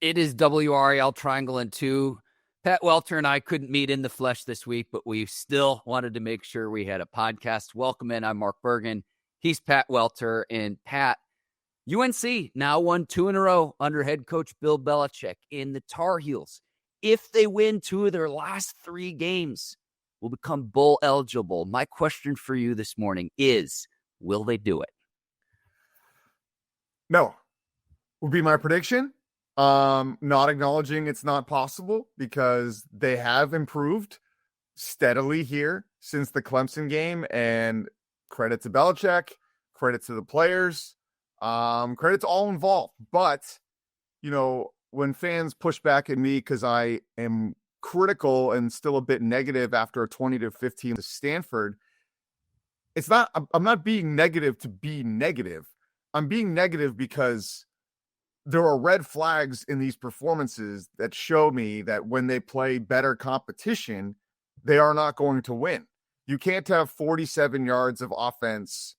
It is WRAL Triangle and 2. Pat Welter and I couldn't meet in the flesh this week, but we still wanted to make sure we had a podcast. Welcome in. I'm Mark Bergin. He's Pat Welter. And Pat, UNC now won 2 in a row under head coach Bill Belichick. In the Tar Heels, if they win 2 of their last 3 games, will become bowl eligible. My question for you this morning is, will they do it? No, would be my prediction. Not acknowledging it's not possible because they have improved steadily here since the Clemson game, and credit to Belichick, credit to the players, credit to all involved. But, you know, when fans push back at me because I am critical and still a bit negative after a 20-15 to Stanford, I'm not being negative to be negative. I'm being negative because there are red flags in these performances that show me that when they play better competition, they are not going to win. You can't have 47 yards of offense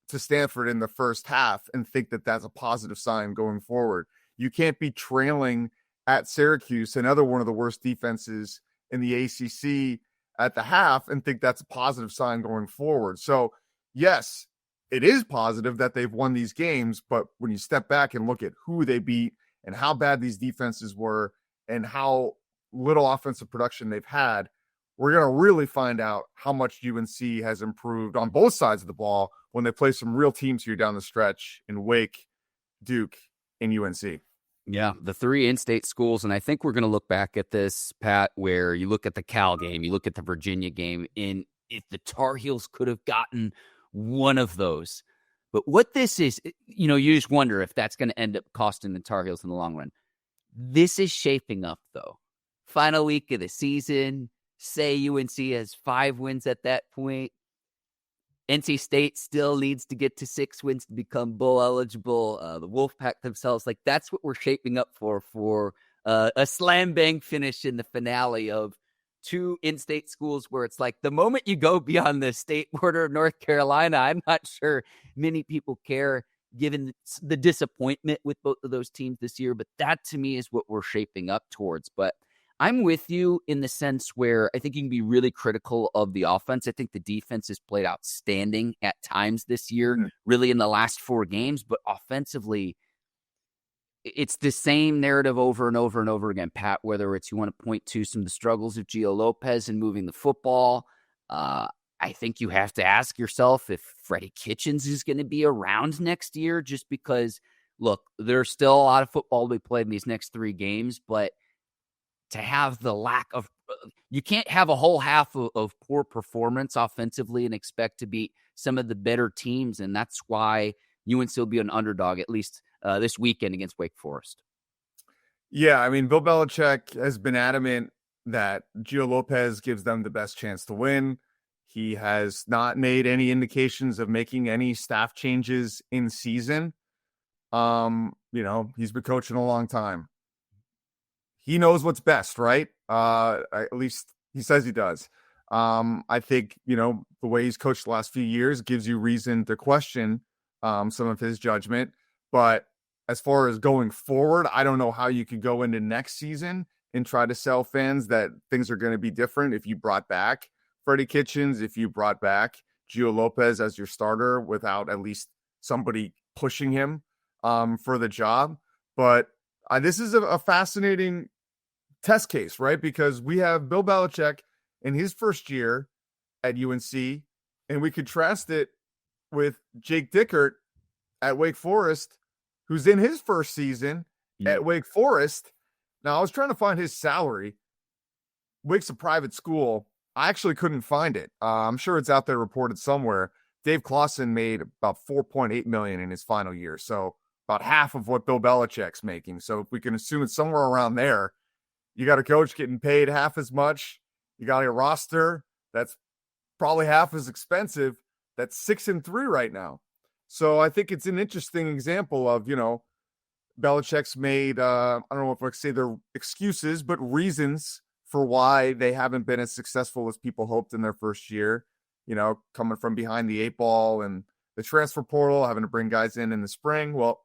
to Stanford in the first half and think that that's a positive sign going forward. You can't be trailing at Syracuse, another one of the worst defenses in the ACC, at the half and think that's a positive sign going forward. So, yes, it is positive that they've won these games, but when you step back and look at who they beat and how bad these defenses were and how little offensive production they've had, we're going to really find out how much UNC has improved on both sides of the ball when they play some real teams here down the stretch in Wake, Duke, and UNC. Yeah, the 3 in-state schools, and I think we're going to look back at this, Pat, where you look at the Cal game, you look at the Virginia game, and if the Tar Heels could have gotten one of those. But what this is, you know, you just wonder if that's going to end up costing the Tar Heels in the long run. This is shaping up, though. Final week of the season, say UNC has 5 wins at that point. NC State still needs to get to 6 wins to become bowl eligible. The Wolfpack themselves, like that's what we're shaping up for a slam bang finish in the finale of 2 in-state schools where it's like the moment you go beyond the state border of North Carolina, I'm not sure many people care given the disappointment with both of those teams this year. But that to me is what we're shaping up towards. But I'm with you in the sense where I think you can be really critical of the offense. I think the defense has played outstanding at times this year, really in the last 4 games. But offensively, it's the same narrative over and over and over again, Pat, whether it's you want to point to some of the struggles of Gio Lopez in moving the football. I think you have to ask yourself if Freddie Kitchens is going to be around next year, just because, look, there's still a lot of football to be played in these next 3 games, but to have the lack of, you can't have a whole half of poor performance offensively and expect to beat some of the better teams. And that's why UNC will be an underdog, at least this weekend against Wake Forest. Yeah, I mean, Bill Belichick has been adamant that Gio Lopez gives them the best chance to win. He has not made any indications of making any staff changes in season. You know, he's been coaching a long time. He knows what's best, right? At least he says he does. I think, you know, the way he's coached the last few years gives you reason to question some of his judgment. But as far as going forward, I don't know how you could go into next season and try to sell fans that things are going to be different if you brought back Freddie Kitchens, if you brought back Gio Lopez as your starter without at least somebody pushing him for the job. But this is a fascinating test case, right? Because we have Bill Belichick in his first year at UNC, and we contrast it with Jake Dickert at Wake Forest, who's in his first season at Wake Forest. Now, I was trying to find his salary. Wake's a private school. I actually couldn't find it. I'm sure it's out there reported somewhere. Dave Clawson made about $4.8 million in his final year, so about half of what Bill Belichick's making. So if we can assume it's somewhere around there, you got a coach getting paid half as much. You got a roster that's probably half as expensive. That's 6-3 right now. So I think it's an interesting example of, you know, Belichick's made, I don't know if I could say they're excuses, but reasons for why they haven't been as successful as people hoped in their first year, you know, coming from behind the 8 ball and the transfer portal, having to bring guys in the spring. Well,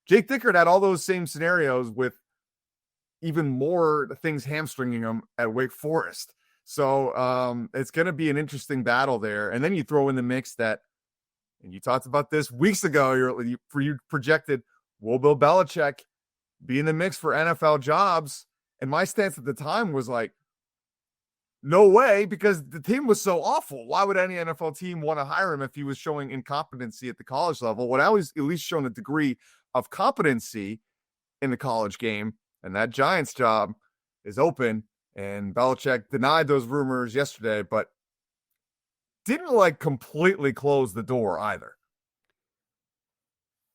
Jake Dickert had all those same scenarios with even more things hamstringing him at Wake Forest. So it's going to be an interesting battle there. And then you throw in the mix that, and you talked about this weeks ago, you projected, will Bill Belichick be in the mix for NFL jobs? And my stance at the time was like, no way, because the team was so awful. Why would any NFL team want to hire him if he was showing incompetency at the college level? When I was at least shown a degree of competency in the college game, and that Giants job is open. And Belichick denied those rumors yesterday, but didn't like completely close the door either.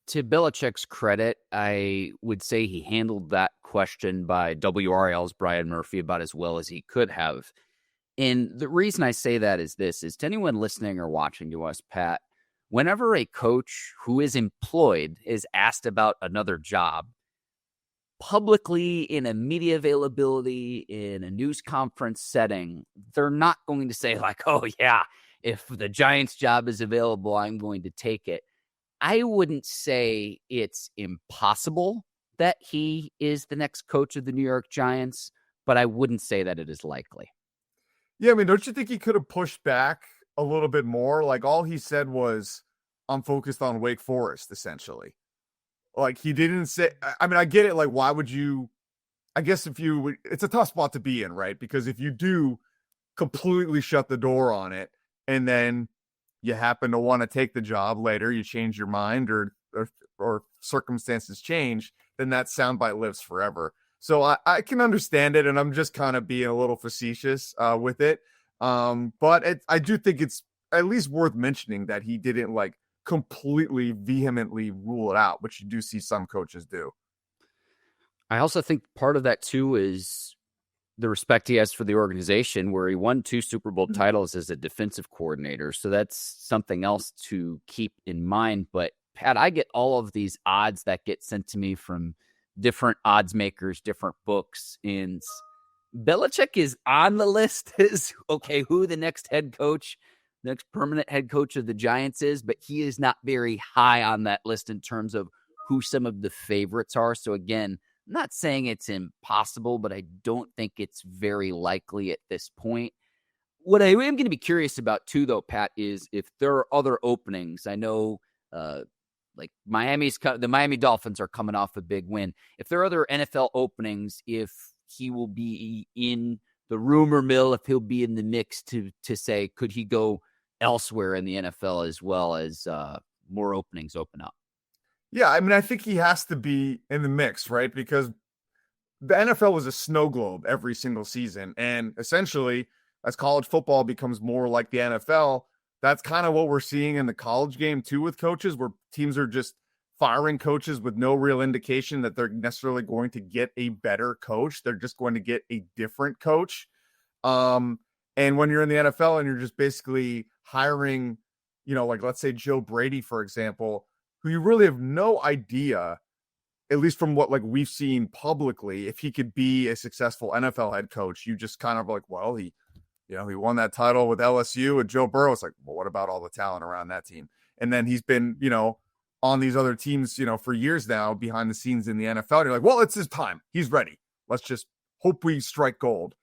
To Belichick's credit, I would say he handled that question by WRAL's Brian Murphy about as well as he could have. And the reason I say that is this, is to anyone listening or watching to us, Pat, whenever a coach who is employed is asked about another job, publicly in a media availability, in a news conference setting, they're not going to say like, oh yeah, if the Giants job is available, I'm going to take it. I wouldn't say it's impossible that he is the next coach of the New York Giants, but I wouldn't say that it is likely. Yeah, I mean, don't you think he could have pushed back a little bit more? Like, all he said was, I'm focused on Wake Forest, essentially. Like, he didn't say, I mean, I get it. Like, why would you, I guess it's a tough spot to be in, right? Because if you do completely shut the door on it, and then you happen to want to take the job later, you change your mind, or circumstances change, then that soundbite lives forever. So I can understand it, and I'm just kind of being a little facetious with it. But I do think it's at least worth mentioning that he didn't like completely vehemently rule it out, which you do see some coaches do. I also think part of that too is the respect he has for the organization, where he won 2 Super Bowl titles as a defensive coordinator. So that's something else to keep in mind. But Pat, I get all of these odds that get sent to me from different odds makers, different books, and Belichick is on the list as, okay, who the next permanent head coach of the Giants is, but he is not very high on that list in terms of who some of the favorites are. So again, I'm not saying it's impossible, but I don't think it's very likely at this point. What I am going to be curious about too, though, Pat, is if there are other openings. I know like the Miami Dolphins are coming off a big win. If there are other NFL openings, if he will be in the rumor mill, if he'll be in the mix to say, could he go elsewhere in the NFL as well as more openings open up? Yeah, I mean, I think he has to be in the mix, right? Because the NFL was a snow globe every single season. And essentially, as college football becomes more like the NFL, that's kind of what we're seeing in the college game too with coaches, where teams are just firing coaches with no real indication that they're necessarily going to get a better coach. They're just going to get a different coach. And when you're in the NFL and you're just basically hiring, like let's say Joe Brady, for example, who you really have no idea, at least from what like we've seen publicly, if he could be a successful NFL head coach. You just kind of like, well, he won that title with LSU and Joe Burrow. It's like, well, what about all the talent around that team? And then he's been, on these other teams, for years now behind the scenes in the NFL. And you're like, well, it's his time. He's ready. Let's just hope we strike gold.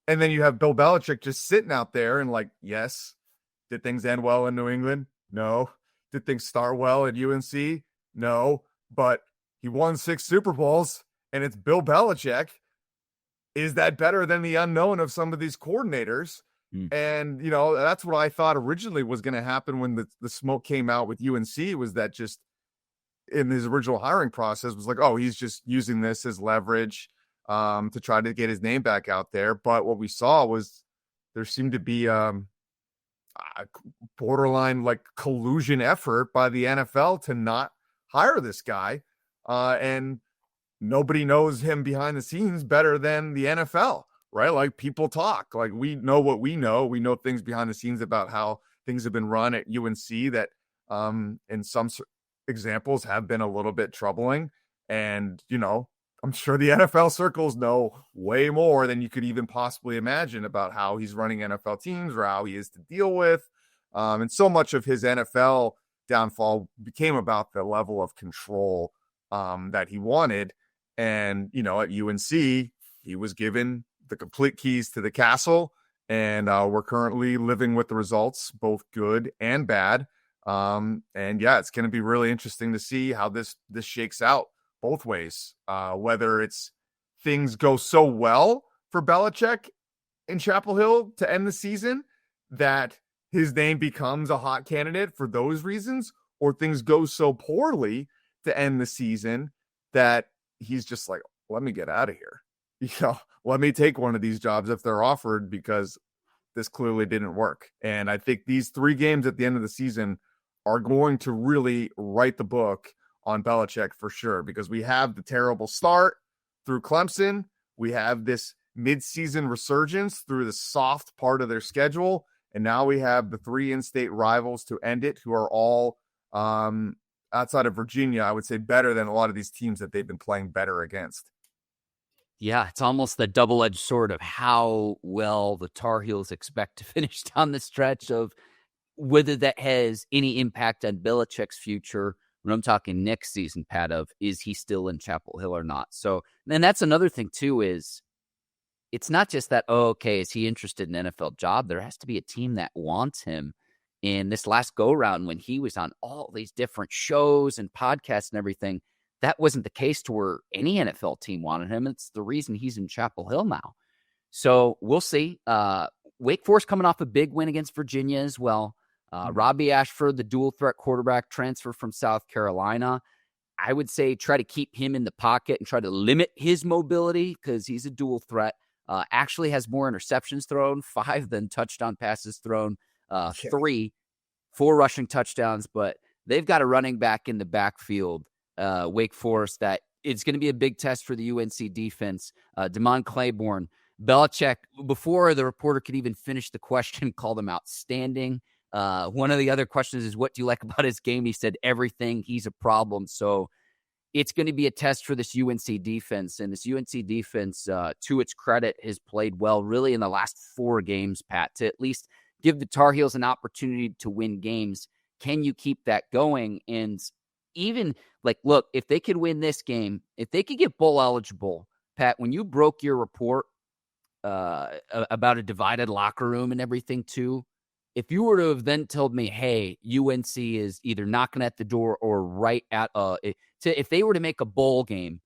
And then you have Bill Belichick just sitting out there and like, yes, did things end well in New England? No. Did things start well at UNC? No. But he won 6 Super Bowls, and it's Bill Belichick. Is that better than the unknown of some of these coordinators? And, that's what I thought originally was going to happen when the smoke came out with UNC, was that just in his original hiring process was like, oh, he's just using this as leverage to try to get his name back out there. But what we saw was there seemed to be borderline like collusion effort by the NFL to not hire this guy. And nobody knows him behind the scenes better than the NFL, right? Like, people talk, like, we know what we know. We know things behind the scenes about how things have been run at UNC that in some examples have been a little bit troubling. And, I'm sure the NFL circles know way more than you could even possibly imagine about how he's running NFL teams or how he is to deal with. And so much of his NFL downfall became about the level of control that he wanted. And, at UNC, he was given the complete keys to the castle. And we're currently living with the results, both good and bad. And yeah, it's going to be really interesting to see how this shakes out both ways. Whether it's things go so well for Belichick in Chapel Hill to end the season that his name becomes a hot candidate for those reasons, or things go so poorly to end the season that he's just like, let me get out of here. Let me take one of these jobs if they're offered, because this clearly didn't work. And I think these 3 games at the end of the season are going to really write the book on Belichick for sure, because we have the terrible start through Clemson. We have this mid-season resurgence through the soft part of their schedule. And now we have the 3 in-state rivals to end it, who are all outside of Virginia, I would say better than a lot of these teams that they've been playing better against. Yeah, it's almost the double-edged sword of how well the Tar Heels expect to finish down the stretch, of whether that has any impact on Belichick's future. When I'm talking next season, Pat, of is he still in Chapel Hill or not? So, and that's another thing too, is it's not just that, okay, is he interested in an NFL job? There has to be a team that wants him. In this last go-round, when he was on all these different shows and podcasts and everything, that wasn't the case to where any NFL team wanted him. It's the reason he's in Chapel Hill now. So we'll see. Wake Forest coming off a big win against Virginia as well. Robbie Ashford, the dual threat quarterback, transfer from South Carolina. I would say try to keep him in the pocket and try to limit his mobility, because he's a dual threat. Actually has more interceptions thrown, 5 than touchdown passes thrown. 3, 4 rushing touchdowns, but they've got a running back in the backfield, Wake Forest, that it's going to be a big test for the UNC defense. Damon Claiborne, Belichick, before the reporter could even finish the question, called him outstanding. One of the other questions is, what do you like about his game? He said, everything. He's a problem. So it's going to be a test for this UNC defense. And this UNC defense, to its credit, has played well really in the last 4 games, Pat, to at least give the Tar Heels an opportunity to win games. Can you keep that going? And even look, if they could win this game, if they could get bowl eligible, Pat, when you broke your report about a divided locker room and everything too, if you were to have then told me, hey, UNC is either knocking at the door or right at if they were to make a bowl game,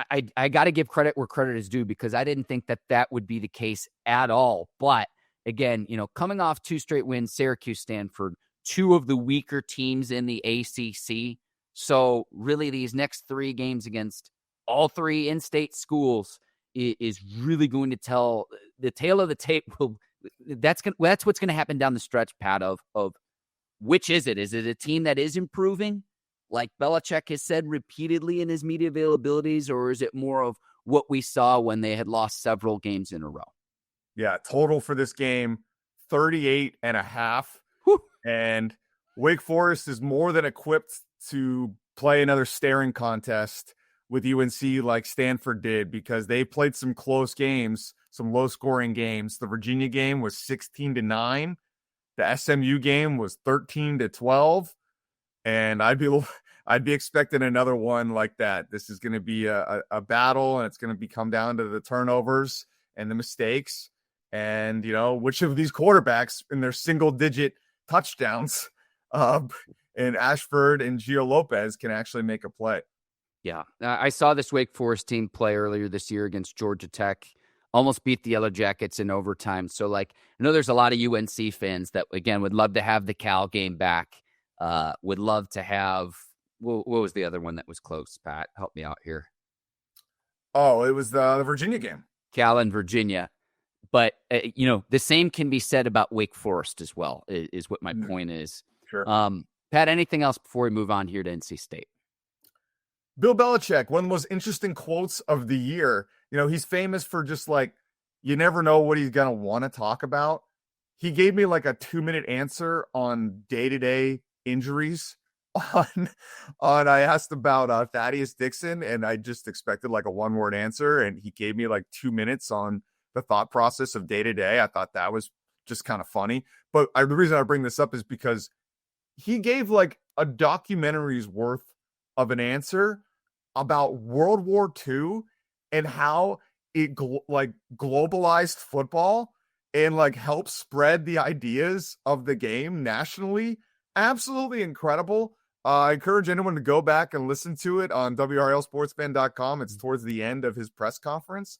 I got to give credit where credit is due, because I didn't think that would be the case at all. But again, coming off 2 straight wins, Syracuse, Stanford, 2 of the weaker teams in the ACC. So really these next 3 games against all 3 in-state schools is really going to tell the tale of the tape. That's what's going to happen down the stretch, Pat, of which is it? Is it a team that is improving, like Belichick has said repeatedly in his media availabilities, or is it more of what we saw when they had lost several games in a row? Yeah, total for this game, 38.5. Whew. And Wake Forest is more than equipped to play another staring contest with UNC like Stanford did, because they played some close games, some low-scoring games. The Virginia game was 16-9. The SMU game was 13-12. And I'd be expecting another one like that. This is going to be a battle, and it's going to be come down to the turnovers and the mistakes. And, which of these quarterbacks in their single-digit touchdowns and Ashford and Gio Lopez can actually make a play. Yeah, I saw this Wake Forest team play earlier this year against Georgia Tech. Almost beat the Yellow Jackets in overtime. So, I know there's a lot of UNC fans that, again, would love to have the Cal game back. Would love to have, what was the other one that was close, Pat? Help me out here. Oh, it was the Virginia game. Cal and Virginia. But, the same can be said about Wake Forest as well, is what my point is. Sure. Pat, anything else before we move on here to NC State? Bill Belichick, one of the most interesting quotes of the year. He's famous for just you never know what he's going to want to talk about. He gave me a 2-minute answer on day-to-day injuries. I asked about Thaddeus Dixon, and I just expected a 1-word answer, and he gave me 2 minutes on the thought process of day-to-day. I thought that was just kind of funny. But the reason I bring this up is because he gave a documentary's worth of an answer about World War II and how it globalized football and like helped spread the ideas of the game nationally. Absolutely incredible. I encourage anyone to go back and listen to it on WRALSportsfan.com. It's towards the end of his press conference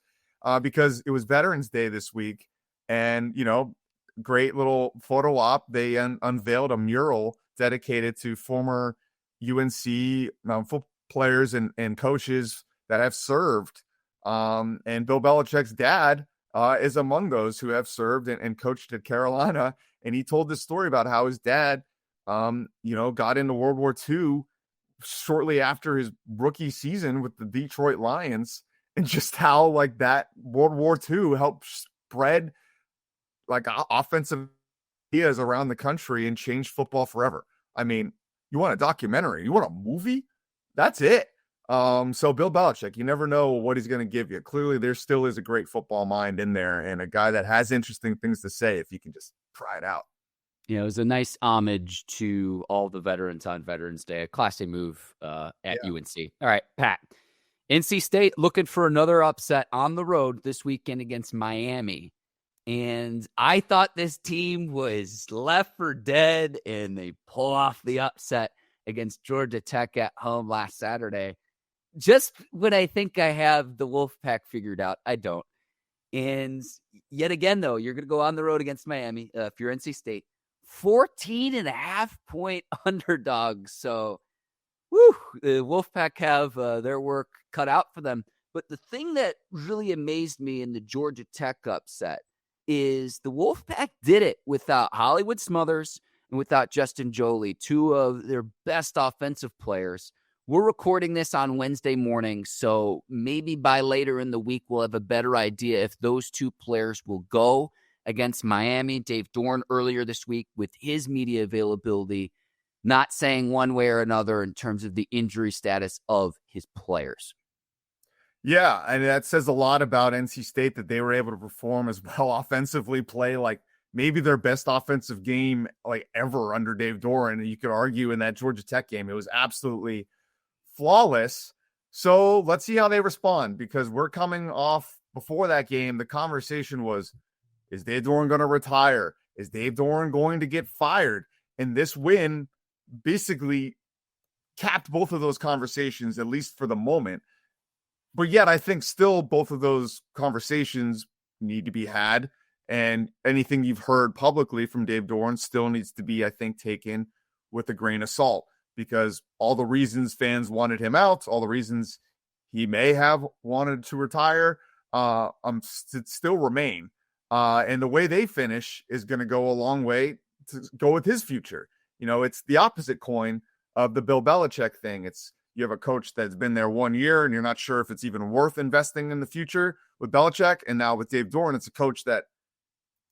because it was Veterans Day this week. And, great little photo op. They unveiled a mural dedicated to former UNC football players and coaches that have served. And Bill Belichick's dad is among those who have served and coached at Carolina. And he told this story about how his dad got into World War II shortly after his rookie season with the Detroit Lions, and just how like that World War II helped spread like offensive ideas around the country and change football forever. I mean, you want a documentary, you want a movie, that's it. So Bill Belichick, you never know what he's going to give you. Clearly there still is a great football mind in there and a guy that has interesting things to say if you can just try it out. It was a nice homage to all the veterans on Veterans Day, a classy move at UNC. All right, Pat. NC State looking for another upset on the road this weekend against Miami. And I thought this team was left for dead, and they pull off the upset against Georgia Tech at home last Saturday. Just when I think I have the Wolfpack figured out, I don't. And yet again, though, you're going to go on the road against Miami if you're NC State. 14.5-point underdogs. So, the Wolfpack have their work cut out for them. But the thing that really amazed me in the Georgia Tech upset is the Wolfpack did it without Hollywood Smothers and without Justin Joly, two of their best offensive players. We're recording this on Wednesday morning, so maybe by later in the week we'll have a better idea if those two players will go against Miami. Dave Doeren earlier this week with his media availability, not saying one way or another in terms of the injury status of his players. Yeah, and that says a lot about NC State that they were able to perform as well offensively, play like maybe their best offensive game like ever under Dave Doeren. And you could argue in that Georgia Tech game, it was absolutely flawless. So let's see how they respond, because we're coming off before that game. The conversation was, is Dave Doeren going to retire? Is Dave Doeren going to get fired? And this win basically capped both of those conversations, at least for the moment. But yet I think still both of those conversations need to be had. And anything you've heard publicly from Dave Doeren still needs to be, I think, taken with a grain of salt, because all the reasons fans wanted him out, all the reasons he may have wanted to retire, still remain. And the way they finish is going to go a long way to go with his future. It's the opposite coin of the Bill Belichick thing. It's, you have a coach that's been there 1 year and you're not sure if it's even worth investing in the future with Belichick. And now with Dave Doeren, it's a coach that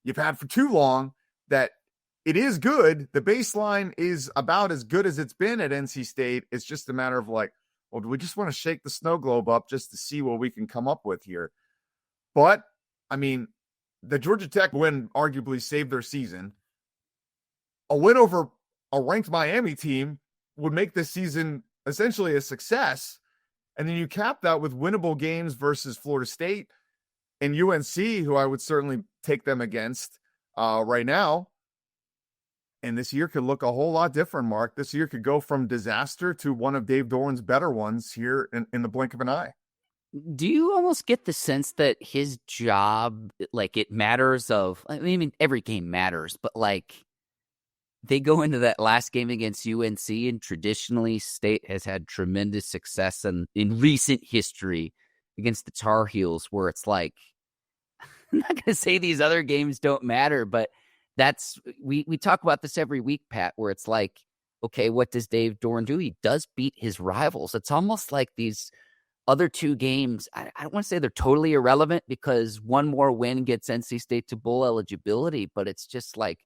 you've had for too long, that it is good. The baseline is about as good as it's been at NC State. It's just a matter of like, well, do we just want to shake the snow globe up just to see what we can come up with here? But I mean, the Georgia Tech win arguably saved their season. A win over a ranked Miami team would make this season essentially a success. And then you cap that with winnable games versus Florida State and UNC, who I would certainly take them against right now. And this year could look a whole lot different, Mark. This year could go from disaster to one of Dave Doeren's better ones here in the blink of an eye. Do you almost get the sense that his job, like, it matters I mean, every game matters, but like they go into that last game against UNC, and traditionally State has had tremendous success in recent history against the Tar Heels, where it's like, I'm not going to say these other games don't matter, but we talk about this every week, Pat, where it's like, okay, what does Dave Doeren do? He does beat his rivals. It's almost like these other two games, I don't want to say they're totally irrelevant, because one more win gets NC State to bowl eligibility, but it's just like,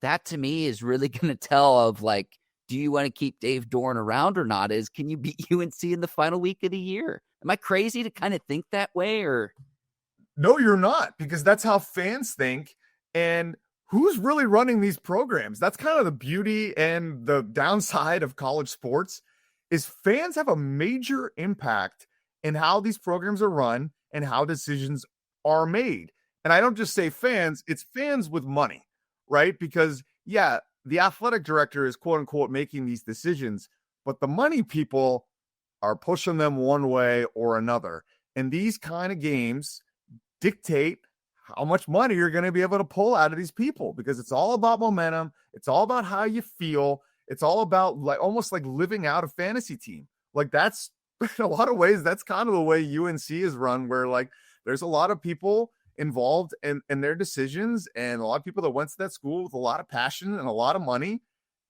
that to me is really going to tell of like, do you want to keep Dave Doeren around or not? Can you beat UNC in the final week of the year? Am I crazy to kind of think that way? Or no, you're not, because that's how fans think. And who's really running these programs? That's kind of the beauty and the downside of college sports, is fans have a major impact in how these programs are run and how decisions are made. And I don't just say fans, it's fans with money, right? Because, yeah, the athletic director is quote unquote making these decisions, but the money people are pushing them one way or another. And these kind of games dictate how much money you're going to be able to pull out of these people, because it's all about momentum. It's all about how you feel. It's all about like almost like living out a fantasy team. Like that's in a lot of ways, that's kind of the way UNC is run, where like there's a lot of people involved in their decisions, and a lot of people that went to that school with a lot of passion and a lot of money.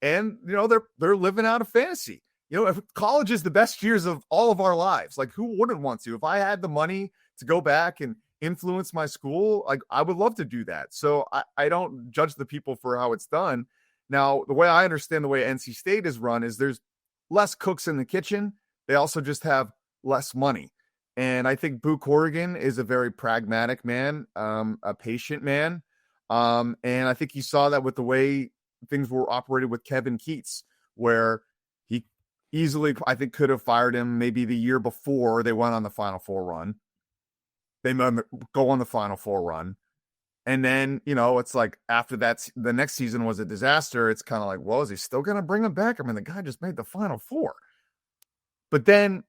And, you know, they're living out a fantasy. You know, if college is the best years of all of our lives, like who wouldn't want to? If I had the money to go back and influence my school, like I would love to do that. So I don't judge the people for how it's done. Now, the way I understand the way NC State is run is there's less cooks in the kitchen. They also just have less money. And I think Boo Corrigan is a very pragmatic man, a patient man. And I think you saw that with the way things were operated with Kevin Keats, where he easily, I think, could have fired him maybe the year before they went on the Final Four run. They go on the Final Four run. And then, you know, it's like after that, the next season was a disaster. It's kind of like, well, is he still going to bring him back? I mean, the guy just made the Final Four. But then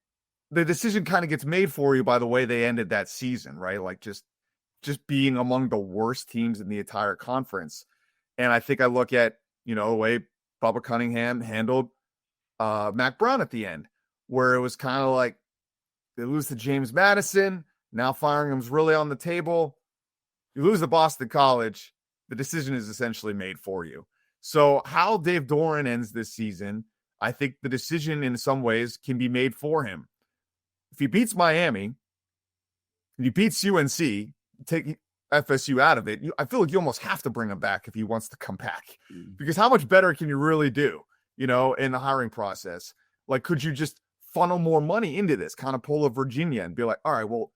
the decision kind of gets made for you by the way they ended that season, right? Like just being among the worst teams in the entire conference. And I think I look at, you know, the way Bubba Cunningham handled Mac Brown at the end, where it was kind of like they lose to James Madison. Now firing him's really on the table. You lose to Boston College, the decision is essentially made for you. So how Dave Doeren ends this season, I think the decision in some ways can be made for him. If he beats Miami, and he beats UNC, take FSU out of it, I feel like you almost have to bring him back if he wants to come back. Because how much better can you really do, you know, in the hiring process? Like, could you just funnel more money into this, kind of pull a Virginia and be like, all right, well,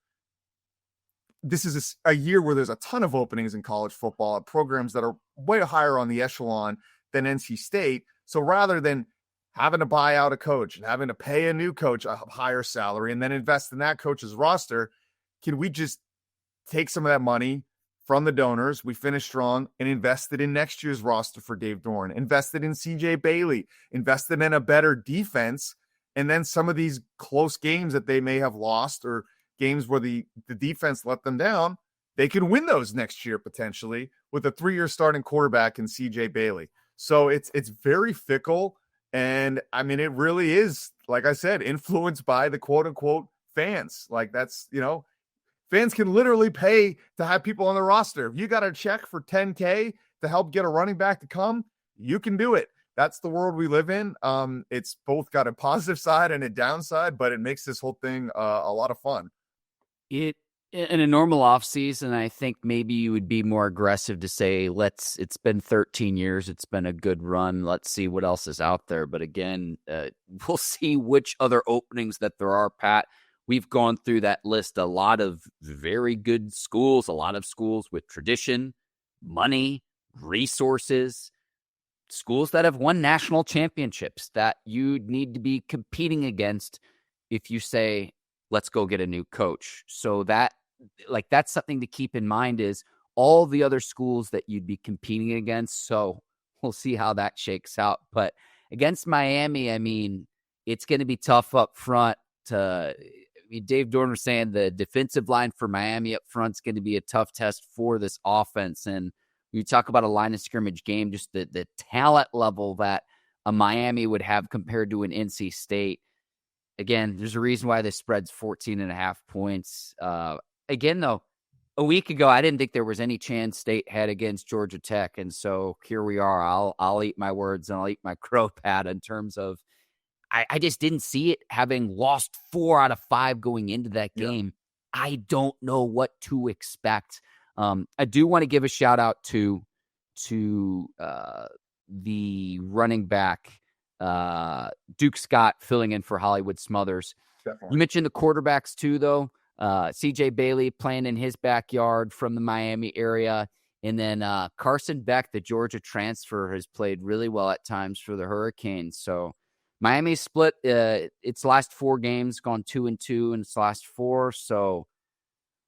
this is a year where there's a ton of openings in college football at programs that are way higher on the echelon than NC State. So rather than having to buy out a coach and having to pay a new coach a higher salary and then invest in that coach's roster, can we just take some of that money from the donors, we finish strong, and invest it in next year's roster for Dave Doeren, invested in CJ Bailey, invested in a better defense, and then some of these close games that they may have lost or games where the defense let them down, they can win those next year potentially with a 3-year starting quarterback in CJ Bailey. So it's very fickle. And I mean, it really is, like I said, influenced by the quote unquote fans. Like that's, you know, fans can literally pay to have people on the roster. If you got a check for $10K to help get a running back to come, you can do it. That's the world we live in. It's both got a positive side and a downside, but it makes this whole thing a lot of fun. It in a normal off season, I think maybe you would be more aggressive to say, it's been 13 years. It's been a good run. Let's see what else is out there. But again, we'll see which other openings that there are, Pat. We've gone through that list, a lot of very good schools, a lot of schools with tradition, money, resources, schools that have won national championships that you need to be competing against if you say, let's go get a new coach. So that's something to keep in mind, is all the other schools that you'd be competing against. So we'll see how that shakes out. But against Miami, I mean, it's going to be tough up front. Dave Doeren was saying the defensive line for Miami up front is going to be a tough test for this offense. And you talk about a line of scrimmage game, just the talent level that a Miami would have compared to an NC State. Again, there's a reason why this spread's 14.5 points. Again, though, a week ago, I didn't think there was any chance State had against Georgia Tech. And so here we are. I'll eat my words and I'll eat my crow, Pat, in terms of I just didn't see it, having lost 4 out of 5 going into that game. Yeah. I don't know what to expect. I do want to give a shout out to the running back, Duke Scott, filling in for Hollywood Smothers. Definitely. You mentioned the quarterbacks too, though. CJ Bailey playing in his backyard from the Miami area. And then Carson Beck, the Georgia transfer, has played really well at times for the Hurricanes. So Miami split its last 4 games, gone 2-2 in its last 4. So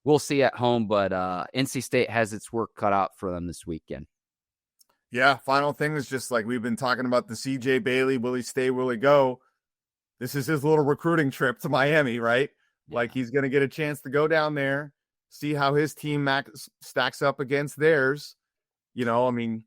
we'll see at home, but NC State has its work cut out for them this weekend. Yeah, final thing is just like we've been talking about the CJ Bailey, will he stay, will he go? This is his little recruiting trip to Miami, right? Yeah. Like he's going to get a chance to go down there, see how his team stacks up against theirs. You know, I mean,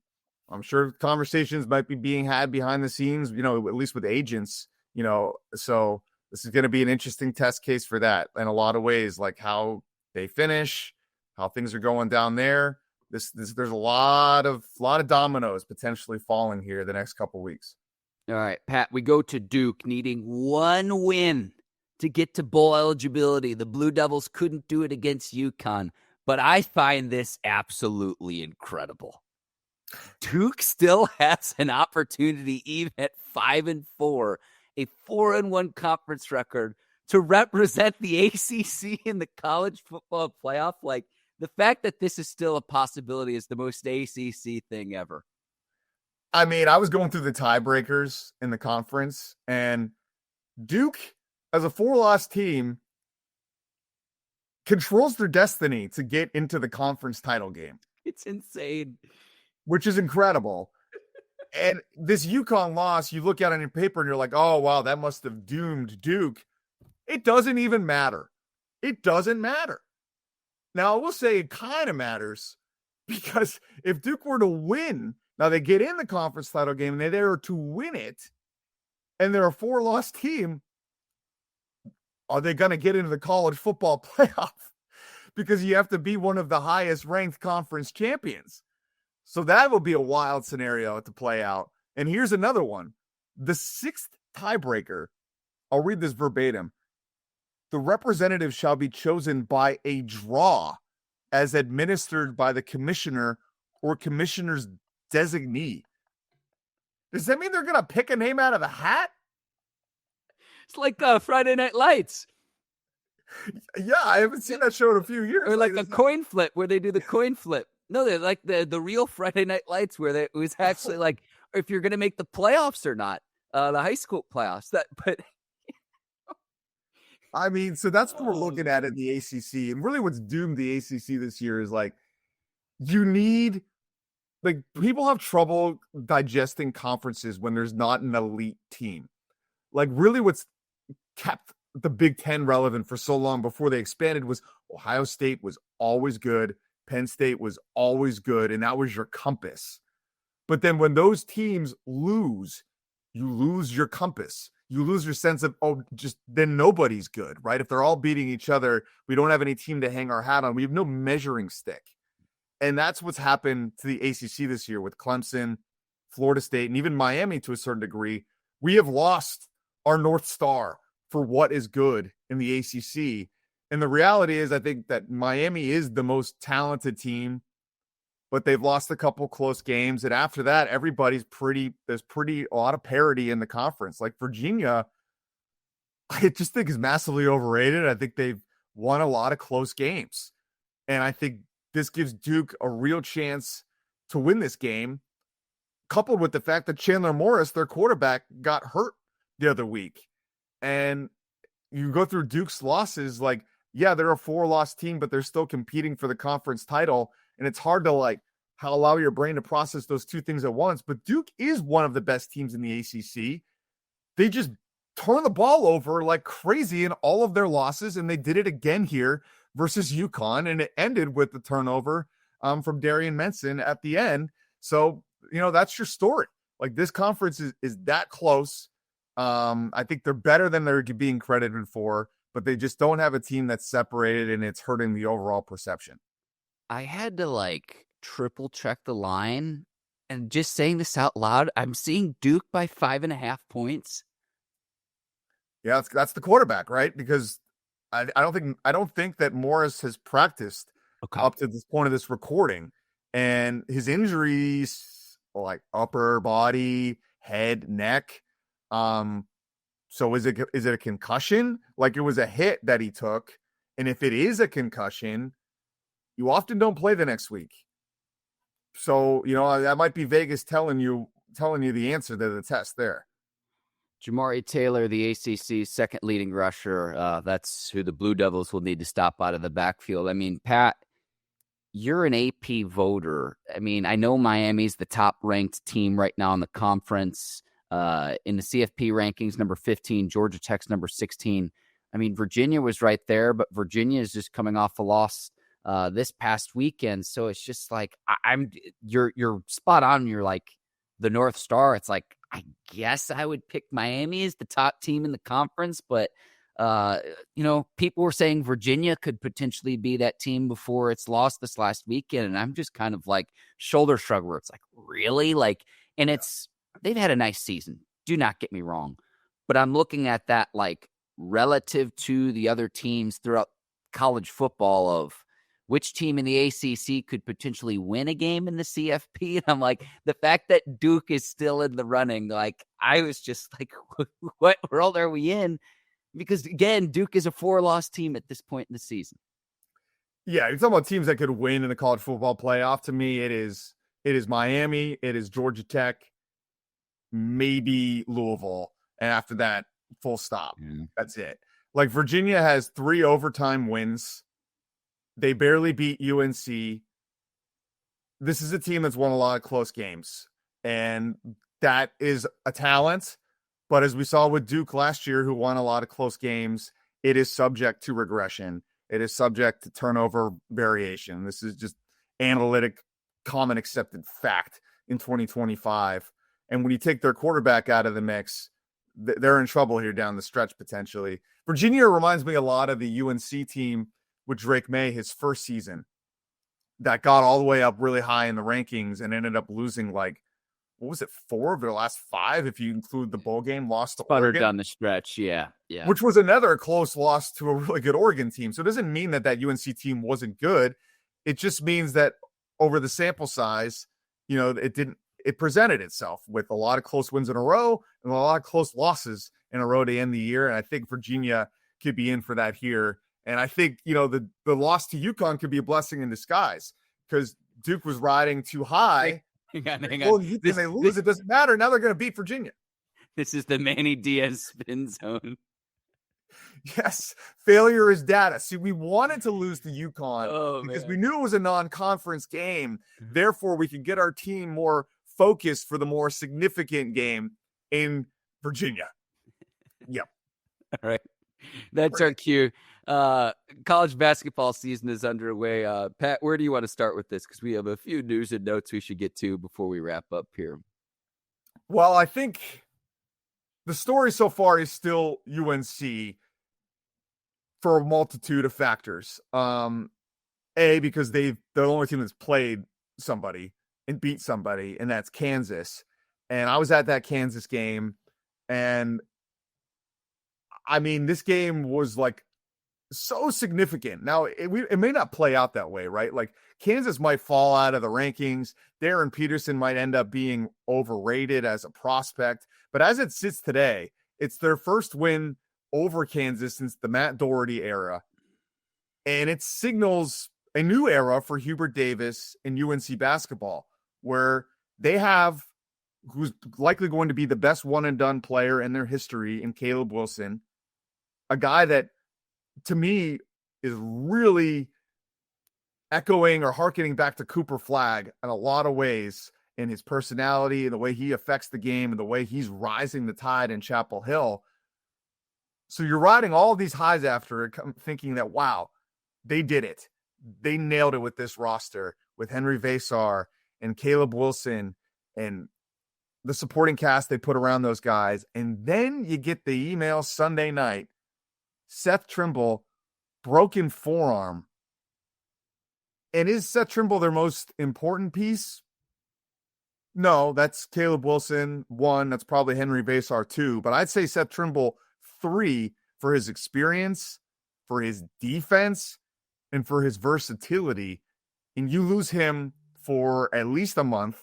I'm sure conversations might be being had behind the scenes, you know, at least with agents, you know, so this is going to be an interesting test case for that in a lot of ways, like how they finish, how things are going down there. There's a lot of dominoes potentially falling here the next couple of weeks. All right, Pat, we go to Duke needing 1 win to get to bowl eligibility. The Blue Devils couldn't do it against UConn, but I find this absolutely incredible. Duke still has an opportunity, even at 5-4, a 4-1 conference record, to represent the ACC in the college football playoff. Like, the fact that this is still a possibility is the most ACC thing ever. I mean, I was going through the tiebreakers in the conference, and Duke, as a 4-loss team, controls their destiny to get into the conference title game. It's insane. Which is incredible. And this UConn loss, you look at it in paper and you're like, oh, wow, that must have doomed Duke. It doesn't even matter. It doesn't matter. Now, I will say it kind of matters because if Duke were to win, now they get in the conference title game and they're there to win it, and they're a 4-loss team, are they going to get into the college football playoff? Because you have to be one of the highest ranked conference champions. So that will be a wild scenario to play out. And here's another one. The 6th tiebreaker, I'll read this verbatim. The representative shall be chosen by a draw as administered by the commissioner or commissioner's designee. Does that mean they're going to pick a name out of a hat? It's like Friday Night Lights. Yeah, I haven't seen that show in a few years. Or like a coin flip where they do the coin flip. No, they're like the real Friday Night Lights where it was actually like if you're going to make the playoffs or not, the high school playoffs. But I mean, so that's what we're looking at in the ACC, and really what's doomed the ACC this year is like people have trouble digesting conferences when there's not an elite team. Like really, what's kept the Big Ten relevant for so long before they expanded was Ohio State was always good. Penn State was always good, and that was your compass. But then when those teams lose, you lose your compass. You lose your sense of, then nobody's good, right? If they're all beating each other, we don't have any team to hang our hat on. We have no measuring stick. And that's what's happened to the ACC this year with Clemson, Florida State, and even Miami to a certain degree. We have lost our North Star for what is good in the ACC. And the reality is, I think that Miami is the most talented team, but they've lost a couple close games. And after that, there's a lot of parity in the conference. Like Virginia, I just think is massively overrated. I think they've won a lot of close games. And I think this gives Duke a real chance to win this game, coupled with the fact that Chandler Morris, their quarterback, got hurt the other week. And you go through Duke's losses, like, yeah, they're a 4-loss team, but they're still competing for the conference title. And it's hard to allow your brain to process those two things at once. But Duke is one of the best teams in the ACC. They just turn the ball over like crazy in all of their losses. And they did it again here versus UConn. And it ended with the turnover from Darian Menson at the end. So, that's your story. Like this conference is that close. I think they're better than they're being credited for, but they just don't have a team that's separated, and it's hurting the overall perception. I had to triple check the line, and just saying this out loud, I'm seeing Duke by 5.5 points. Yeah, that's the quarterback, right? Because I don't think that Morris has practiced up to this point of this recording, and his injuries like upper body, head, neck. So is it a concussion? Like it was a hit that he took. And if it is a concussion, you often don't play the next week. So, that might be Vegas telling you the answer to the test there. Jamari Taylor, the ACC's second leading rusher. That's who the Blue Devils will need to stop out of the backfield. I mean, Pat, you're an AP voter. I mean, I know Miami's the top ranked team right now in the conference. In the CFP rankings, number 15, Georgia Tech's number 16. I mean, Virginia was right there, but Virginia is just coming off a loss this past weekend. So it's just like you're spot on. You're like the North Star. It's like I guess I would pick Miami as the top team in the conference, but people were saying Virginia could potentially be that team before it's lost this last weekend, and I'm just kind of like shoulder shrug where it's like, really? Like, and they've had a nice season. Do not get me wrong, but I'm looking at that like relative to the other teams throughout college football of which team in the ACC could potentially win a game in the CFP. And I'm like, the fact that Duke is still in the running, like I was just like, what world are we in? Because again, Duke is a 4-loss team at this point in the season. Yeah, you're talking about teams that could win in the college football playoff. To me, it is Miami, it is Georgia Tech, maybe Louisville, and after that, full stop. Yeah. That's it. Like Virginia has 3 overtime wins. They barely beat UNC. This is a team that's won a lot of close games, and that is a talent. But as we saw with Duke last year, who won a lot of close games, it is subject to regression. It is subject to turnover variation. This is just analytic, common accepted fact in 2025. And when you take their quarterback out of the mix, they're in trouble here down the stretch potentially. Virginia reminds me a lot of the UNC team with Drake May, his first season, that got all the way up really high in the rankings and ended up losing like, what was it, 4 of their last 5, if you include the bowl game, lost to Oregon. Down the stretch, yeah. Which was another close loss to a really good Oregon team. So it doesn't mean that UNC team wasn't good. It just means that over the sample size, it presented itself with a lot of close wins in a row and a lot of close losses in a row to end the year. And I think Virginia could be in for that here. And I think, the loss to UConn could be a blessing in disguise because Duke was riding too high. Hang on. Well, they lose, it doesn't matter. Now they're going to beat Virginia. This is the Manny Diaz spin zone. Yes, failure is data. See, we wanted to lose to UConn because we knew it was a non-conference game. Therefore, we could get our team more focused for the more significant game in Virginia. Yep. All right. That's our cue. College basketball season is underway. Pat, where do you want to start with this? Because we have a few news and notes we should get to before we wrap up here. Well, I think the story so far is still UNC for a multitude of factors. Because they're the only team that's played somebody and beat somebody, and that's Kansas. And I was at that Kansas game, and I mean, this game was like so significant. Now, it may not play out that way, right? Like Kansas might fall out of the rankings. Darren Peterson might end up being overrated as a prospect. But as it sits today, it's their first win over Kansas since the Matt Doherty era. And it signals a new era for Hubert Davis and UNC basketball, where they have who's likely going to be the best one-and-done player in their history in Caleb Wilson, a guy that, to me, is really echoing or hearkening back to Cooper Flagg in a lot of ways in his personality and the way he affects the game and the way he's rising the tide in Chapel Hill. So you're riding all these highs after it, thinking that, wow, they did it. They nailed it with this roster, with Henry Vasar and Caleb Wilson and the supporting cast they put around those guys. And then you get the email Sunday night, Seth Trimble, broken forearm. And is Seth Trimble their most important piece? No, that's Caleb Wilson, 1. That's probably Henry Vasar, 2. But I'd say Seth Trimble, 3, for his experience, for his defense, and for his versatility. And you lose him for at least a month.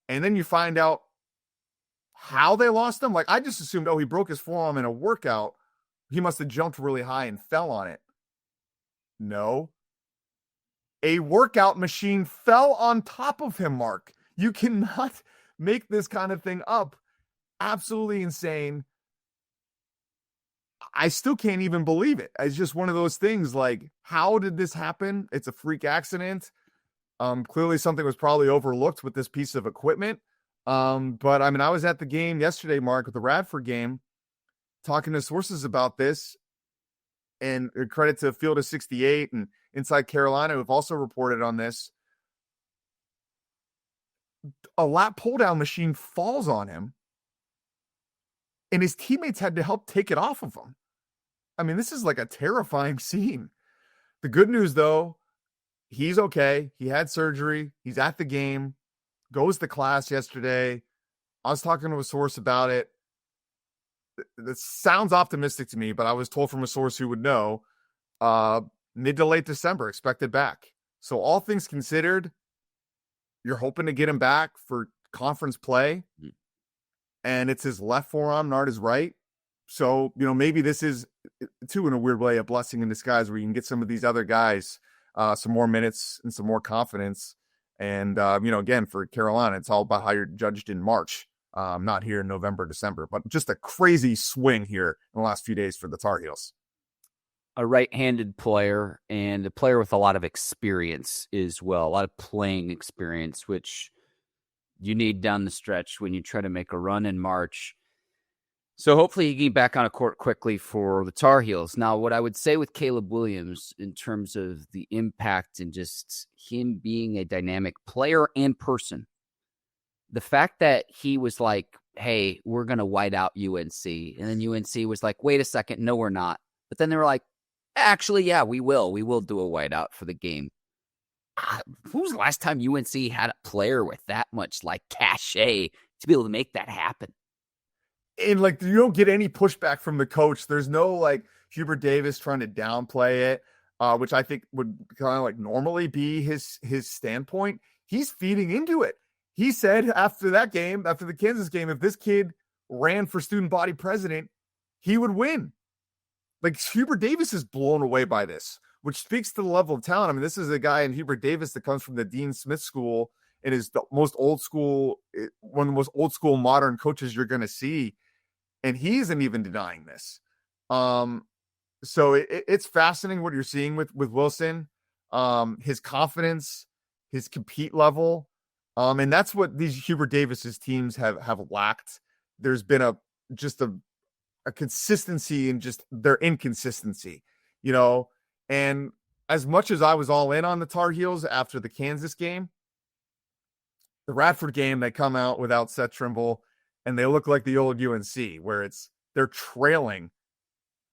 And then you find out how they lost him. Like, I just assumed, he broke his forearm in a workout. He must have jumped really high and fell on it. No. A workout machine fell on top of him, Mark. You cannot make this kind of thing up. absolutely insane. I still can't even believe it. It's just one of those things like, how did this happen? It's a freak accident. Clearly something was probably overlooked with this piece of equipment. But I mean, I was at the game yesterday, Mark, with the Radford game, talking to sources about this, and credit to Field of 68 and Inside Carolina, who've also reported on this. A lap pull down machine falls on him, and his teammates had to help take it off of him. I mean, this is like a terrifying scene. The good news, though, he's okay. He had surgery. He's at the game, goes to class yesterday. I was talking to a source about it. That sounds optimistic to me, but I was told from a source who would know, mid to late December, expected back. So all things considered, you're hoping to get him back for conference play, and it's his left forearm, not his right. So, maybe this is, too, in a weird way, a blessing in disguise where you can get some of these other guys some more minutes and some more confidence. And, again, for Carolina, it's all about how you're judged in March, not here in November, December. But just a crazy swing here in the last few days for the Tar Heels. A right-handed player and a player with a lot of experience as well, a lot of playing experience, which you need down the stretch when you try to make a run in March. So hopefully he can get back on a court quickly for the Tar Heels. Now, what I would say with Caleb Williams in terms of the impact and just him being a dynamic player and person, the fact that he was like, hey, we're going to white out UNC. And then UNC was like, wait a second, no, we're not. But then they were like, actually, yeah, we will. We will do a whiteout for the game. When was the last time UNC had a player with that much like cachet to be able to make that happen? And like, you don't get any pushback from the coach. There's no like Hubert Davis trying to downplay it, which I think would kind of like normally be his standpoint. He's feeding into it. He said after that game, after the Kansas game, if this kid ran for student body president, he would win. Like, Hubert Davis is blown away by this, which speaks to the level of talent. I mean, this is a guy in Hubert Davis that comes from the Dean Smith School and is the most old school, one of the most old school modern coaches you're going to see. And he isn't even denying this. So it's fascinating what you're seeing with Wilson, his confidence, his compete level. And that's what these Hubert Davis's teams have lacked. There's been a consistency in just their inconsistency, and as much as I was all in on the Tar Heels after the Kansas game, the Radford game, they come out without Seth Trimble and they look like the old UNC where they're trailing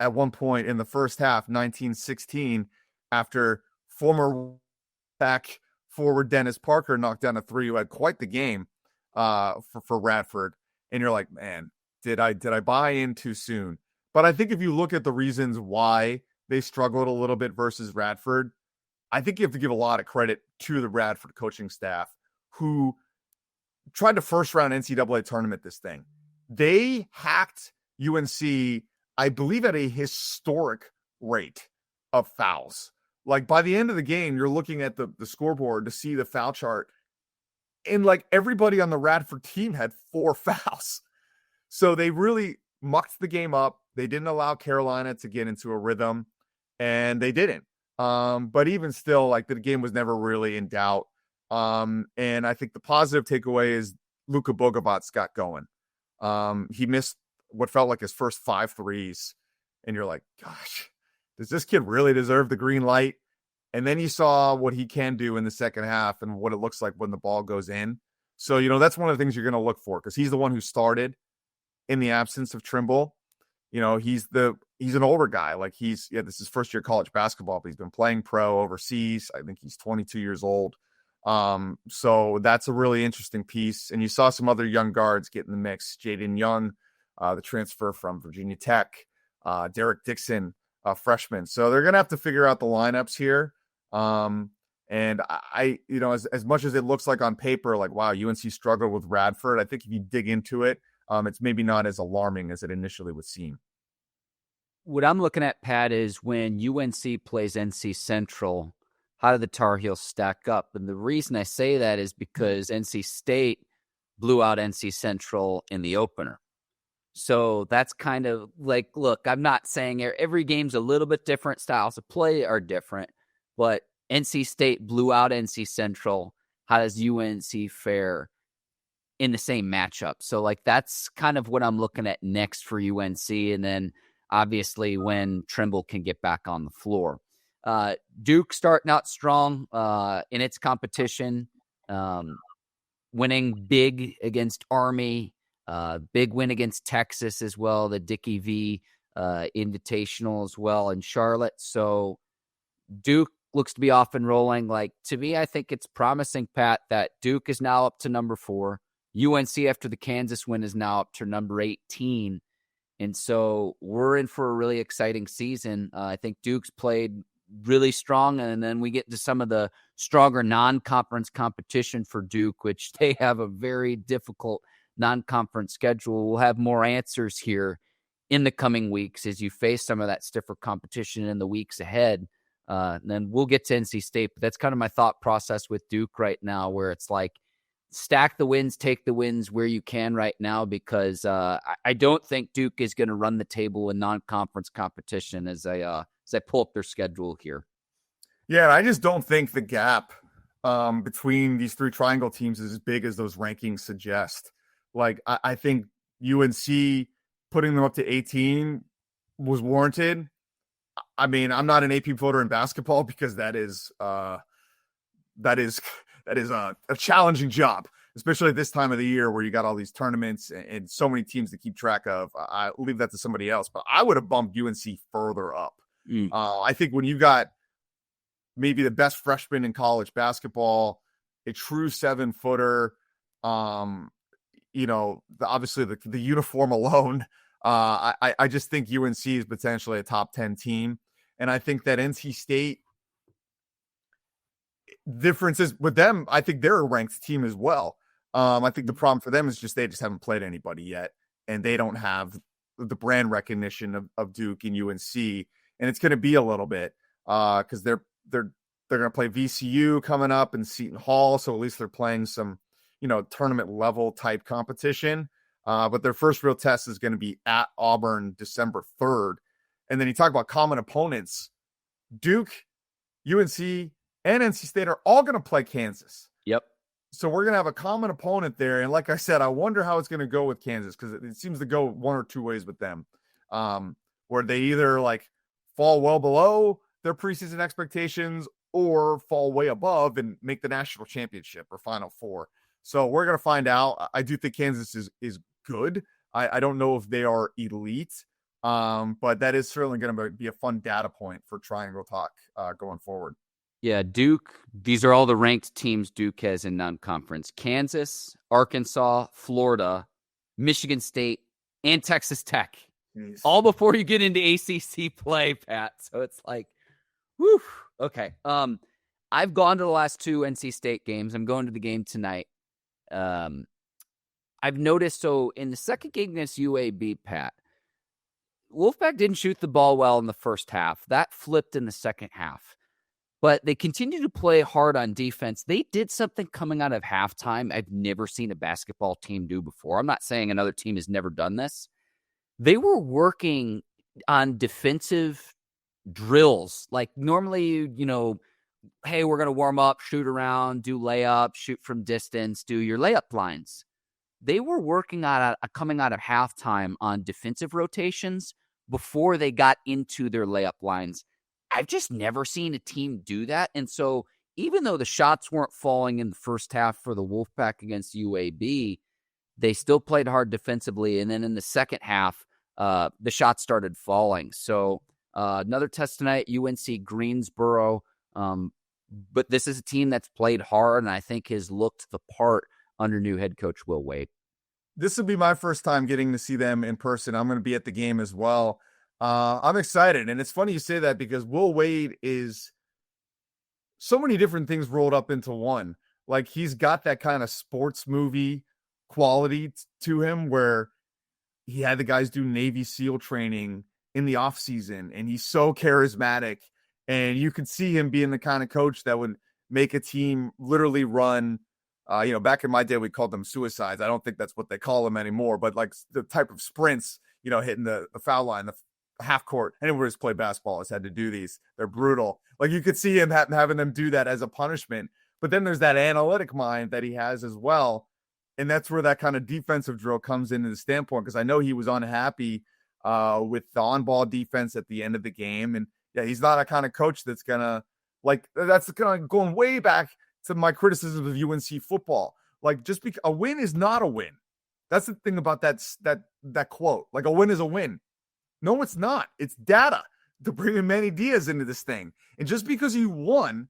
at one point in the first half, 19-16, after former back forward Dennis Parker knocked down a three, who had quite the game for Radford. And you're like, man, did I buy in too soon? But I think if you look at the reasons why they struggled a little bit versus Radford, I think you have to give a lot of credit to the Radford coaching staff who tried to first round NCAA tournament this thing. They hacked UNC, I believe, at a historic rate of fouls. Like, by the end of the game, you're looking at the scoreboard to see the foul chart, and like everybody on the Radford team had 4 fouls. So they really mucked the game up. They didn't allow Carolina to get into a rhythm, and they didn't. But even still, like, the game was never really in doubt. And I think the positive takeaway is Luka Bogovats got going. He missed what felt like his first 5 threes. And you're like, gosh, does this kid really deserve the green light? And then you saw what he can do in the second half and what it looks like when the ball goes in. So, that's one of the things you're going to look for, because he's the one who started in the absence of Trimble. He's an older guy. Like, this is his first year college basketball, but he's been playing pro overseas. I think he's 22 years old. So that's a really interesting piece. And you saw some other young guards get in the mix. Jaden Young, the transfer from Virginia Tech, Derek Dixon, freshman. So they're going to have to figure out the lineups here. And I as much as it looks like on paper, like, wow, UNC struggled with Radford, I think if you dig into it, it's maybe not as alarming as it initially would seem. What I'm looking at, Pat, is when UNC plays NC Central, how do the Tar Heels stack up? And the reason I say that is because NC State blew out NC Central in the opener. So that's kind of like, look, I'm not saying every game's a little bit different. Styles of play are different, but NC State blew out NC Central. How does UNC fare in the same matchup? So like, that's kind of what I'm looking at next for UNC. And then obviously when Trimble can get back on the floor. Duke starting out strong in its competition, winning big against Army, big win against Texas as well, the Dickie V Invitational as well in Charlotte. So Duke looks to be off and rolling. Like, to me, I think it's promising, Pat, that Duke is now up to number 4. UNC, after the Kansas win, is now up to number 18. And so we're in for a really exciting season. I think Duke's played really strong, and then we get to some of the stronger non-conference competition for Duke, which they have a very difficult non-conference schedule. We'll have more answers here in the coming weeks as you face some of that stiffer competition in the weeks ahead. And then we'll get to NC State, but that's kind of my thought process with Duke right now, where it's like, stack the wins, take the wins where you can right now, because I don't think Duke is going to run the table in non-conference competition as I pull up their schedule here. Yeah, I just don't think the gap between these 3 triangle teams is as big as those rankings suggest. Like, I think UNC putting them up to 18 was warranted. I mean, I'm not an AP voter in basketball because that is a challenging job, especially at this time of the year where you got all these tournaments and so many teams to keep track of. I leave that to somebody else, but I would have bumped UNC further up. I think when you got maybe the best freshman in college basketball, a true 7-footer, obviously the uniform alone, I just think UNC is potentially a top 10 team. And I think that NC State, differences with them, I think they're a ranked team as well. I think the problem for them is just they just haven't played anybody yet, and they don't have the brand recognition of Duke and UNC, and it's going to be a little bit because they're going to play VCU coming up and Seton Hall, so at least they're playing some tournament level type competition. But their first real test is going to be at Auburn December 3rd, and then you talk about common opponents. Duke, UNC, and NC State are all going to play Kansas. Yep. So we're going to have a common opponent there. And like I said, I wonder how it's going to go with Kansas, because it seems to go one or two ways with them, where they either like fall well below their preseason expectations or fall way above and make the national championship or Final Four. So we're going to find out. I do think Kansas is good. I don't know if they are elite, but that is certainly going to be a fun data point for Triangle Talk going forward. Yeah, Duke, these are all the ranked teams Duke has in non-conference. Kansas, Arkansas, Florida, Michigan State, and Texas Tech. Jeez. All before you get into ACC play, Pat. So it's like, whew. Okay. I've gone to the last 2 NC State games. I'm going to the game tonight. I've noticed, so in the second game against UAB, Pat, Wolfpack didn't shoot the ball well in the first half. That flipped in the second half. But they continue to play hard on defense. They did something coming out of halftime I've never seen a basketball team do before. I'm not saying another team has never done this. They were working on defensive drills. Like normally, hey, we're going to warm up, shoot around, do layup, shoot from distance, do your layup lines. They were working on coming out of halftime on defensive rotations before they got into their layup lines. I've just never seen a team do that. And so even though the shots weren't falling in the first half for the Wolfpack against UAB, they still played hard defensively. And then in the second half, the shots started falling. So another test tonight, UNC Greensboro. But this is a team that's played hard and I think has looked the part under new head coach Will Wade. This will be my first time getting to see them in person. I'm going to be at the game as well. I'm excited. And it's funny you say that because Will Wade is so many different things rolled up into one. Like he's got that kind of sports movie quality to him where he had the guys do Navy SEAL training in the off season and he's so charismatic and you could see him being the kind of coach that would make a team literally run Back in my day, we called them suicides. I don't think that's what they call them anymore, but like the type of sprints, hitting the foul line, the half court. Anyone who's played basketball has had to do these. They're brutal. Like you could see him having them do that as a punishment. But then there's that analytic mind that he has as well. And that's where that kind of defensive drill comes into the standpoint, because I know he was unhappy with the on-ball defense at the end of the game. And yeah, he's not a kind of coach that's that's kind of going way back to my criticism of UNC football. Like, just because a win is not a win. That's the thing about that quote. Like, a win is a win. No, it's not. It's data to bring in Manny Diaz into this thing. And just because you won,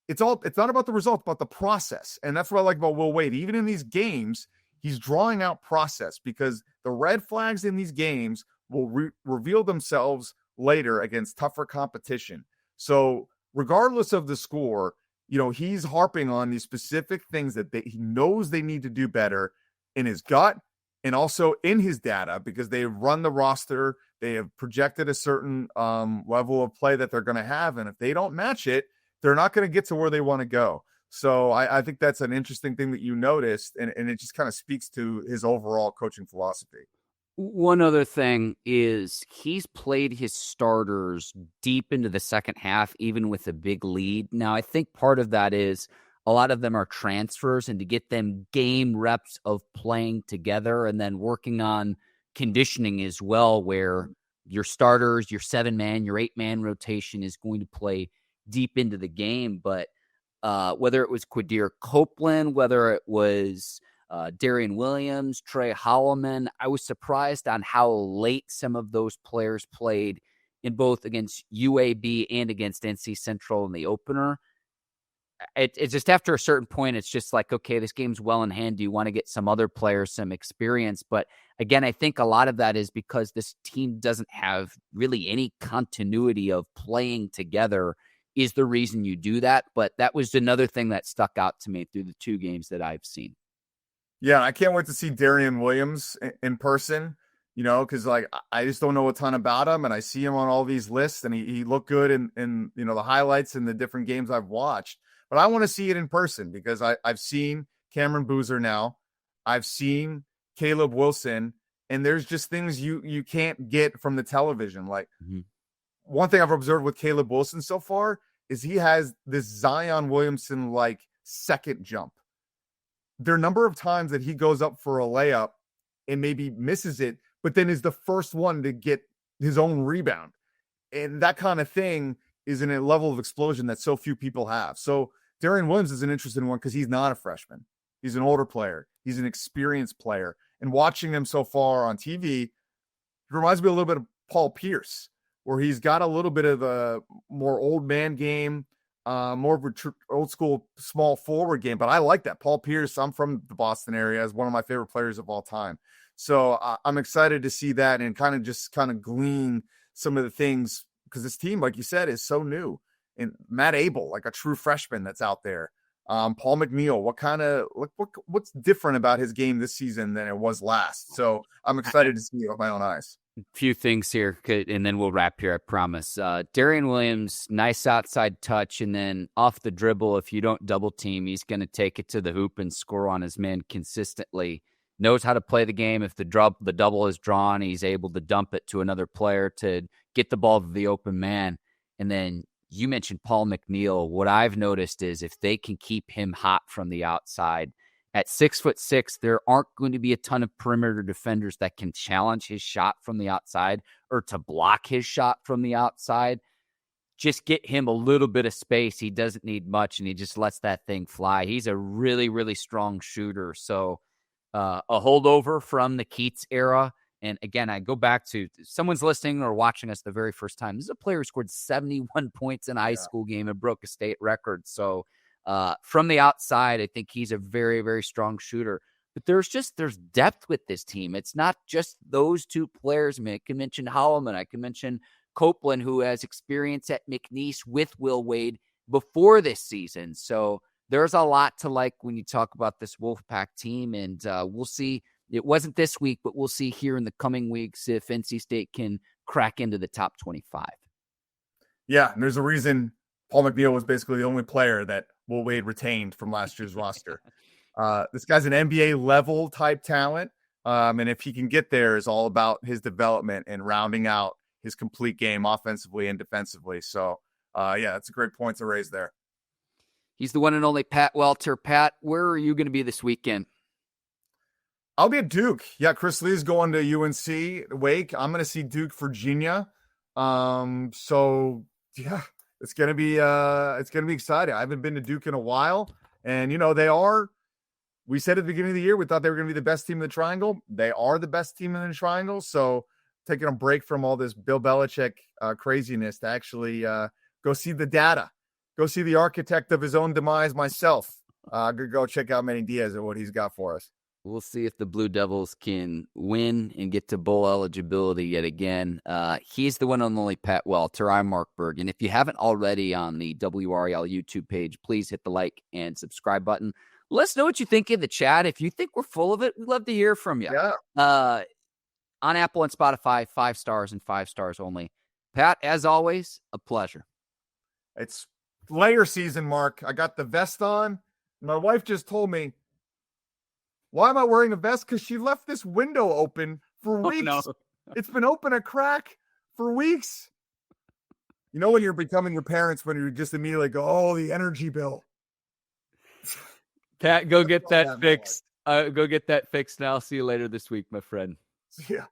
it's not about the result, but the process. And that's what I like about Will Wade. Even in these games, he's drawing out process, because the red flags in these games will reveal themselves later against tougher competition. So regardless of the score, he's harping on these specific things that he knows they need to do better in his gut and also in his data, because they run the roster. They have projected a certain level of play that they're going to have. And if they don't match it, they're not going to get to where they want to go. So I think that's an interesting thing that you noticed, and it just kind of speaks to his overall coaching philosophy. One other thing is he's played his starters deep into the second half, even with a big lead. Now, I think part of that is a lot of them are transfers, and to get them game reps of playing together and then working on conditioning as well, where your starters, your 7-man, your 8-man rotation is going to play deep into the game. But whether it was Quadir Copeland, whether it was Darian Williams, Trey Holloman, I was surprised on how late some of those players played in both against UAB and against NC Central in the opener. It's just after a certain point, it's just like, okay, this game's well in hand. Do you want to get some other players some experience? But again, I think a lot of that is because this team doesn't have really any continuity of playing together is the reason you do that. But that was another thing that stuck out to me through the 2 games that I've seen. Yeah, I can't wait to see Darian Williams in person, because I just don't know a ton about him, and I see him on all these lists, and he looked good in the highlights in the different games I've watched. But I want to see it in person, because I've seen Cameron Boozer now. I've seen Caleb Wilson, and there's just things you can't get from the television. Like, one thing I've observed with Caleb Wilson so far is he has this Zion Williamson-like second jump. There are a number of times that he goes up for a layup and maybe misses it, but then is the first one to get his own rebound. And that kind of thing is in a level of explosion that so few people have. So Darian Williams is an interesting one, because he's not a freshman. He's an older player. He's an experienced player. And watching him so far on TV, it reminds me a little bit of Paul Pierce, where he's got a little bit of a more old man game, more of an old school small forward game. But I like that. Paul Pierce, I'm from the Boston area, is one of my favorite players of all time. So I'm excited to see that and kind of glean some of the things, because this team, like you said, is so new. And Matt Abel, like a true freshman that's out there. Paul McNeil, what's different about his game this season than it was last? So I'm excited to see it with my own eyes. Few things here, and then we'll wrap here, I promise. Darian Williams, nice outside touch, and then off the dribble, if you don't double team, he's going to take it to the hoop and score on his man consistently. Knows how to play the game. If the double is drawn, he's able to dump it to another player to get the ball to the open man. And then you mentioned Paul McNeil. What I've noticed is if they can keep him hot from the outside, at 6'6", there aren't going to be a ton of perimeter defenders that can challenge his shot from the outside or to block his shot from the outside. Just get him a little bit of space. He doesn't need much, and he just lets that thing fly. He's a really, really strong shooter. So a holdover from the Keats era. And again, I go back to someone's listening or watching us the very first time. This is a player who scored 71 points in a high school game and broke a state record. So from the outside, I think he's a very, very strong shooter. But there's depth with this team. It's not just those 2 players. I mean, I can mention Holloman. I can mention Copeland, who has experience at McNeese with Will Wade before this season. So there's a lot to like when you talk about this Wolfpack team. And we'll see. It wasn't this week, but we'll see here in the coming weeks if NC State can crack into the top 25. Yeah, and there's a reason Paul McNeil was basically the only player that Will Wade retained from last year's roster. This guy's an NBA level type talent. And if he can get there, is all about his development and rounding out his complete game offensively and defensively. So, yeah, that's a great point to raise there. He's the one and only Pat Welter. Pat, where are you going to be this weekend? I'll be at Duke. Yeah, Chris Lee's going to UNC Wake. I'm going to see Duke, Virginia. So yeah, it's gonna be exciting. I haven't been to Duke in a while, and they are. We said at the beginning of the year we thought they were going to be the best team in the Triangle. They are the best team in the Triangle. So taking a break from all this Bill Belichick craziness to actually go see the data, go see the architect of his own demise myself. Go check out Manny Diaz and what he's got for us. We'll see if the Blue Devils can win and get to bowl eligibility yet again. He's the one and only Pat Welter. I'm Mark Bergin. If you haven't already on the WRAL YouTube page, please hit the like and subscribe button. Let us know what you think in the chat. If you think we're full of it, we'd love to hear from you. Yeah. On Apple and Spotify, 5 stars and 5 stars only. Pat, as always, a pleasure. It's layer season, Mark. I got the vest on. My wife just told me, why am I wearing a vest? Because she left this window open for weeks. Oh, no. It's been open a crack for weeks. You know when you're becoming your parents, when you just immediately go, oh, the energy bill. Pat, go get that fixed. Go get that fixed now. See you later this week, my friend. See ya.